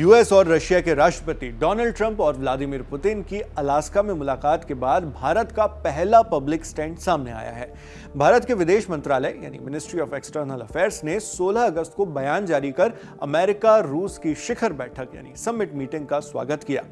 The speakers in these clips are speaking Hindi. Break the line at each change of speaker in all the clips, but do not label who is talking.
यूएस और रशिया के राष्ट्रपति डोनाल्ड ट्रंप और व्लादिमीर पुतिन की अलास्का में मुलाकात के बाद भारत का पहला पब्लिक स्टैंड सामने आया है। भारत के विदेश मंत्रालय यानी मिनिस्ट्री ऑफ एक्सटर्नल अफेयर्स ने 16 अगस्त को बयान जारी कर अमेरिका रूस की शिखर बैठक यानी समिट मीटिंग का स्वागत किया।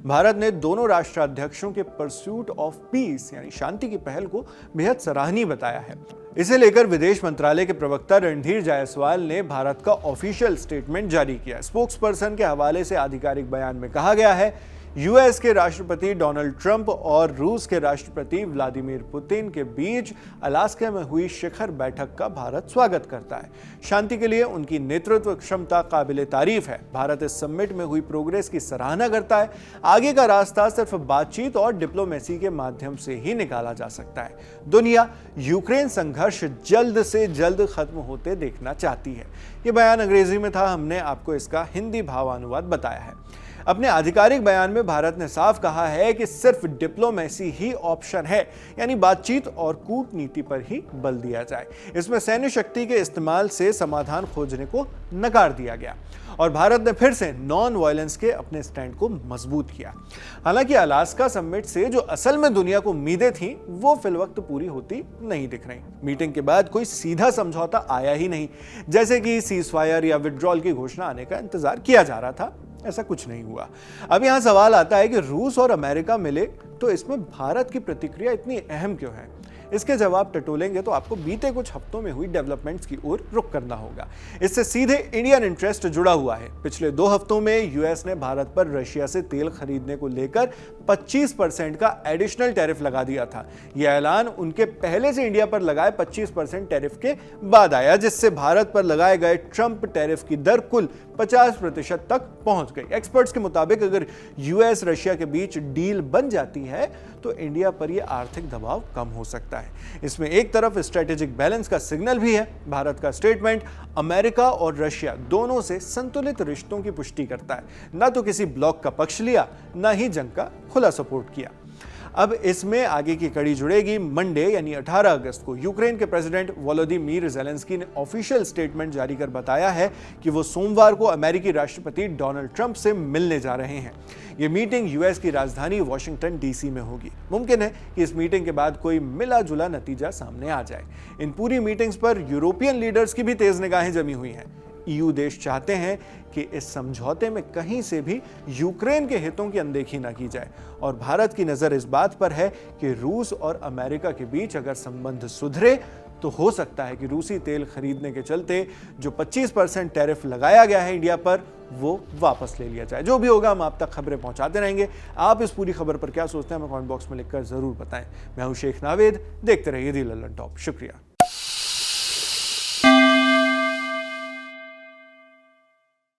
भारत ने दोनों राष्ट्राध्यक्षों के परस्यूट ऑफ पीस यानी शांति की पहल को बेहद सराहनीय बताया है। इसे लेकर विदेश मंत्रालय के प्रवक्ता रणधीर जायसवाल ने भारत का ऑफिशियल स्टेटमेंट जारी किया। स्पोक्सपर्सन के हवाले से आधिकारिक बयान में कहा गया है, यूएस के राष्ट्रपति डोनाल्ड ट्रंप और रूस के राष्ट्रपति व्लादिमीर पुतिन के बीच अलास्का में हुई शिखर बैठक का भारत स्वागत करता है। शांति के लिए उनकी नेतृत्व क्षमता काबिले तारीफ है। भारत इस समिट में हुई प्रोग्रेस की सराहना करता है। आगे का रास्ता सिर्फ बातचीत और डिप्लोमेसी के माध्यम से ही निकाला जा सकता है। दुनिया यूक्रेन संघर्ष जल्द से जल्द खत्म होते देखना चाहती है। ये बयान अंग्रेजी में था, हमने आपको इसका हिंदी भावानुवाद बताया है। अपने आधिकारिक बयान में भारत ने साफ कहा है कि सिर्फ डिप्लोमेसी ही ऑप्शन है, यानी बातचीत और कूटनीति पर ही बल दिया जाए। इसमें सैन्य शक्ति के इस्तेमाल से समाधान खोजने को नकार दिया गया और भारत ने फिर से नॉन वायलेंस के अपने स्टैंड को मजबूत किया। हालांकि अलास्का समिट से जो असल में दुनिया को उम्मीदें थीं, वो फिलवक्त पूरी होती नहीं दिख रही। मीटिंग के बाद कोई सीधा समझौता आया ही नहीं। जैसे कि सीजफायर या विड्रॉल की घोषणा आने का इंतजार किया जा रहा था, ऐसा कुछ नहीं हुआ। अब यहां सवाल आता है कि रूस और अमेरिका मिले तो इसमें भारत की प्रतिक्रिया इतनी अहम क्यों है? इसके जवाब टटोलेंगे तो आपको बीते कुछ हफ्तों में हुई डेवलपमेंट्स की ओर रुख करना होगा। इससे सीधे इंडियन इंटरेस्ट जुड़ा हुआ है। पिछले 2 हफ्तों में यूएस ने भारत पर रशिया से तेल खरीदने को लेकर 25% का एडिशनल टैरिफ लगा दिया था। यह ऐलान उनके पहले से इंडिया पर लगाए 25% टैरिफ के बाद आया, जिससे भारत पर लगाए गए ट्रंप टैरिफ की दर कुल 50% तक पहुंच गई। एक्सपर्ट्स के मुताबिक अगर यूएस रशिया के बीच डील बन जाती है तो इंडिया पर यह आर्थिक दबाव कम हो सकता है। इसमें एक तरफ स्ट्रेटेजिक बैलेंस का सिग्नल भी है। भारत का स्टेटमेंट अमेरिका और रशिया दोनों से संतुलित रिश्तों की पुष्टि करता है। न तो किसी ब्लॉक का पक्ष लिया, न ही जंग का खुला सपोर्ट किया। अब इसमें आगे की कड़ी जुड़ेगी। मंडे यानी 18 अगस्त को यूक्रेन के प्रेसिडेंट वोलोदिमीर ज़ेलेंस्की ने ऑफिशियल स्टेटमेंट जारी कर बताया है कि वो सोमवार को अमेरिकी राष्ट्रपति डोनाल्ड ट्रंप से मिलने जा रहे हैं। ये मीटिंग यूएस की राजधानी वॉशिंगटन डीसी में होगी। मुमकिन है कि इस मीटिंग के बाद कोई मिला जुला नतीजा सामने आ जाए। इन पूरी मीटिंग्स पर यूरोपियन लीडर्स की भी तेज निगाहें जमी हुई हैं। ईयू देश चाहते हैं कि इस समझौते में कहीं से भी यूक्रेन के हितों की अनदेखी न की जाए और भारत की नजर इस बात पर है कि रूस और अमेरिका के बीच अगर संबंध सुधरे तो हो सकता है कि रूसी तेल खरीदने के चलते जो 25% टैरिफ लगाया गया है इंडिया पर, वो वापस ले लिया जाए। जो भी होगा हम आप तक खबरें पहुंचाते रहेंगे। आप इस पूरी खबर पर क्या सोचते हैं हमें कमेंट बॉक्स में लिखकर जरूर बताएं। मैं हूं शेख नावेद, देखते रहिए दी लल्लन टॉप। शुक्रिया।